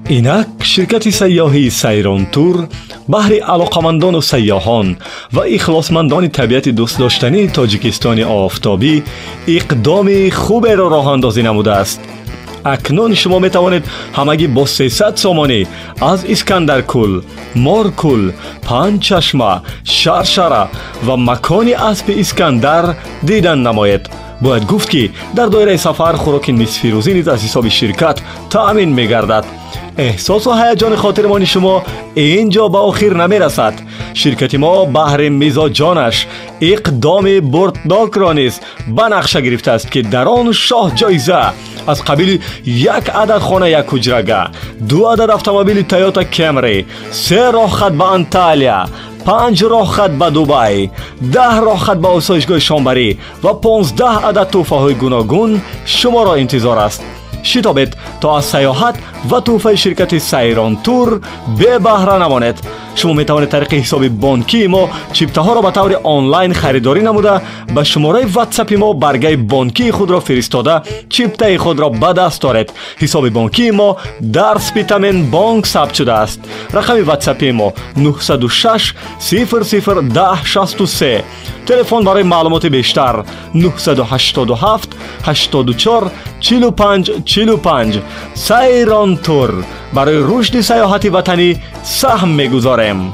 اینک شرکت سیاحی سیران تور بهر علاقمندان و سیاحان و اخلاصمندان طبیعت دوست داشتنی تاجیکستان آفتابی اقدام خوب را راه اندازی نموده است. اکنون شما می توانید همگی با 300 سامانی از اسکندرکل، مارکل، پنج چشمه، شرشره و مکان اسب اسکندر دیدن نماید. باید گفت که در دایره سفر خوراک نصف روزی نیز از حساب شرکت تأمین می گردد. احساس و هیجان خاطرمان شما اینجا به آخر نمی رسد. شرکت ما بهر مزاجانش اقدام بردناک را نیز به نقشه گرفته است که در آن شاه جایزه از قبیل 1 عدد خانه 1 حجره، 2 عدد اتومبیل تویوتا کمری، 3 راه خط به انطالیا، 5 راه خط به دبی، 10 راه خط به آسایشگاه شانبری و 15 عدد تحفه های گوناگون شما را انتظار است. شتابید تا از سیاحت و تحفه شرکت سیران تور بی بهره نمانید. شما می توانید طریق حساب بانکی ما چیپته ها را به طور آنلاین خریداری نموده به شماره واتساپ ما برگه بانکی خود را فرستاده چیپته خود را به دست دارید. حساب بانکی ما در سپیتامن بانک ثبت شده است. رقم واتساپ ما 906 0010 63. تلفن برای معلومات بیشتر 987 84 45 45. سیران تور برای رشد سیاحت وطنی سهم می‌گذاریم.